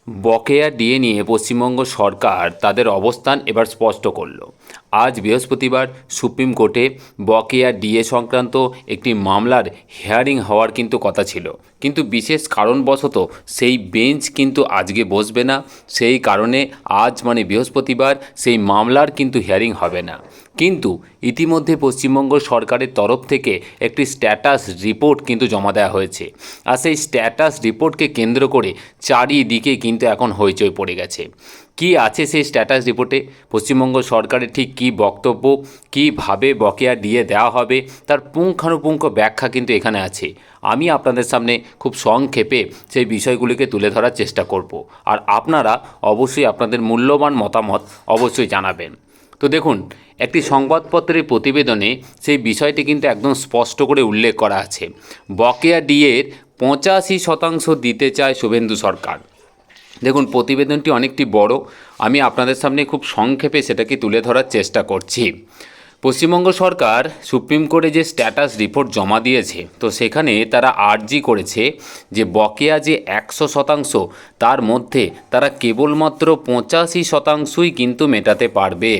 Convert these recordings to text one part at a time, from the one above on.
বকেয়া ডিএ নিয়ে পশ্চিমবঙ্গ সরকার তাদের অবস্থান এবার স্পষ্ট করল। আজ বৃহস্পতিবার সুপ্রিম কোর্টে বকেয়া ডিএ সংক্রান্ত একটি মামলার হিয়ারিং হওয়ার কিন্তু কথা ছিল, কিন্তু বিশেষ কারণবশত সেই বেঞ্চ কিন্তু আজকে বসবে না। সেই কারণে আজ বৃহস্পতিবার সেই মামলার কিন্তু হিয়ারিং হবে না। কিন্তু ইতিমধ্যে পশ্চিমবঙ্গ সরকারের তরফ থেকে একটি স্ট্যাটাস রিপোর্ট কিন্তু জমা দেওয়া হয়েছে, আর সেই স্ট্যাটাস রিপোর্টকে কেন্দ্র করে চারিদিকে কিন্তু এখন হইচই পড়ে গেছে। কি আছে সেই স্ট্যাটাস রিপোর্টে, পশ্চিমবঙ্গ সরকারের ঠিক কী বক্তব্য, কীভাবে বকেয়া দিয়ে দেওয়া হবে, তার পুঙ্খানুপুঙ্খ ব্যাখ্যা কিন্তু এখানে আছে। আমি আপনাদের সামনে খুব সংক্ষেপে সেই বিষয়গুলিকে তুলে ধরার চেষ্টা করব, আর আপনারা অবশ্যই আপনাদের মূল্যবান মতামত অবশ্যই জানাবেন। তো দেখুন, একটি সংবাদপত্রের প্রতিবেদনে সেই বিষয়টি কিন্তু একদম স্পষ্ট করে উল্লেখ করা আছে। বকেয়া ডিএর 85% দিতে চায় শুভেন্দু সরকার। দেখুন, প্রতিবেদনটি অনেকটি বড়, আমি আপনাদের সামনে খুব সংক্ষেপে সেটাকে তুলে ধরার চেষ্টা করছি। পশ্চিমবঙ্গ সরকার সুপ্রিম কোর্টে যে স্ট্যাটাস রিপোর্ট জমা দিয়েছে, তো সেখানে তারা আর্জি করেছে যে বকেয়া যে 100% তার মধ্যে তারা কেবলমাত্র 85%ই কিন্তু মেটাতে পারবে।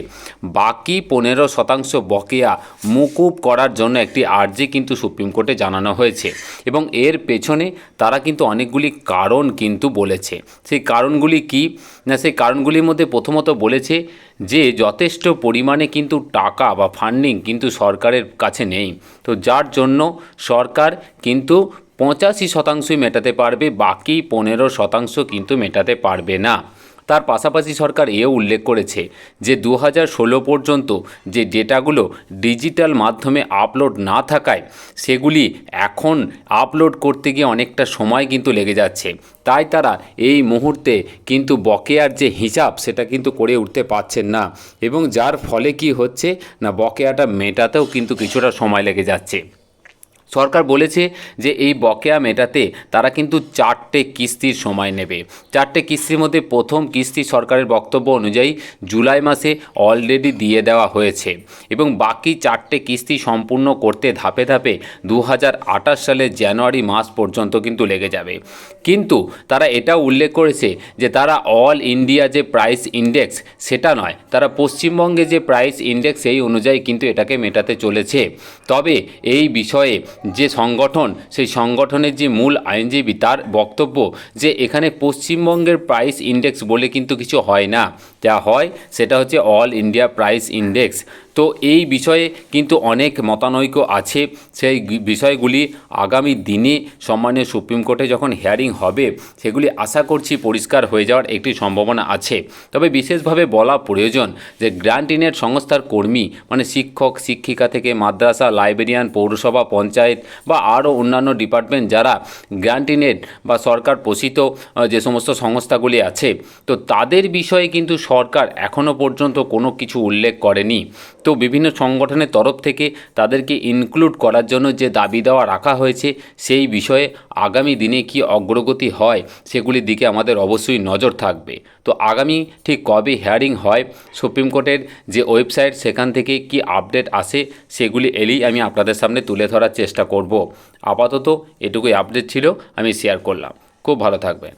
বাকি 15% বকেয়া মুকুব করার জন্য একটি আর্জি কিন্তু সুপ্রিম কোর্টে জানানো হয়েছে, এবং এর পেছনে তারা কিন্তু অনেকগুলি কারণ কিন্তু বলেছে। সেই কারণগুলি কি না, সেই কারণগুলির মধ্যে প্রথমত বলেছে যে যথেষ্ট পরিমাণে কিন্তু টাকা বা ফান্ডিং কিন্তু সরকারের কাছে নেই, তো যার জন্য সরকার কিন্তু 85%ই মেটাতে পারবে, বাকি 15% কিন্তু মেটাতে পারবে না। তার পাশাপাশি সরকার এও উল্লেখ করেছে যে 2016 পর্যন্ত যে ডেটাগুলো ডিজিটাল মাধ্যমে আপলোড না থাকায় সেগুলি এখন আপলোড করতে গিয়ে অনেকটা সময় কিন্তু লেগে যাচ্ছে, তাই তারা এই মুহূর্তে কিন্তু বকেয়ার যে হিসাব সেটা কিন্তু করে উঠতে পারছেন না, এবং যার ফলে কি হচ্ছে না, বকেয়াটা মেটাতেও কিন্তু কিছুটা সময় লেগে যাচ্ছে। সরকার বলেছে যে এই বকেয়া মেটাতে তারা কিন্তু 4টে কিস্তির সময় নেবে। 4টে কিস্তির মধ্যে প্রথম কিস্তি সরকারের বক্তব্য অনুযায়ী জুলাই মাসে অলরেডি দিয়ে দেওয়া হয়েছে, এবং বাকি 4টে কিস্তি সম্পূর্ণ করতে ধাপে ধাপে 2028 সালের জানুয়ারি মাস পর্যন্ত কিন্তু লেগে যাবে। কিন্তু তারা এটাও উল্লেখ করেছে যে তারা অল ইন্ডিয়া যে প্রাইস ইন্ডেক্স সেটা নয়, তারা পশ্চিমবঙ্গে যে প্রাইস ইন্ডেক্স সেই অনুযায়ী কিন্তু এটাকে মেটাতে চলেছে। তবে এই বিষয়ে যে সংগঠন, সেই সংগঠনের যে মূল আইনজীবী, তার বক্তব্য যে এখানে পশ্চিমবঙ্গের প্রাইস ইন্ডেক্স বলে কিন্তু কিছু হয় না, যা হয় সেটা হচ্ছে অল ইন্ডিয়া প্রাইস ইন্ডেক্স। তো এই বিষয়ে কিন্তু অনেক মতানৈক্য আছে, সেই বিষয়গুলি আগামী দিনে সম্মানীয় সুপ্রিম কোর্টে যখন হিয়ারিং হবে সেগুলি আশা করছি পরিষ্কার হয়ে যাওয়ার একটি সম্ভাবনা আছে। তবে বিশেষভাবে বলা প্রয়োজন যে গ্র্যান্ট-ইন-এড সংস্থার কর্মী শিক্ষক শিক্ষিকা থেকে মাদ্রাসা, লাইব্রেরিয়ান, পৌরসভা, পঞ্চায়েত বা আরও অন্যান্য ডিপার্টমেন্ট যারা গ্র্যান্ট-ইন-এড বা সরকার পোষিত যে সমস্ত সংস্থাগুলি আছে, তো তাদের বিষয়ে কিন্তু সরকার এখনও পর্যন্ত কোনো কিছু উল্লেখ করেনি। তো বিভিন্ন সংগঠনের তরফ থেকে তাদেরকে ইনক্লুড করার জন্য যে দাবি দেওয়া রাখা হয়েছে, সেই বিষয়ে আগামী দিনে কি অগ্রগতি হয় সেগুলির দিকে আমাদের অবশ্যই নজর থাকবে। তো আগামী ঠিক কবে হিয়ারিং হয়, সুপ্রিম কোর্টের যে ওয়েবসাইট সেখান থেকে কি আপডেট আসে সেগুলি এলেই আমি আপনাদের সামনে তুলে ধরার চেষ্টা করব। আপাতত এটুকুই আপডেট ছিল, আমি শেয়ার করলাম। খুব ভালো থাকবেন।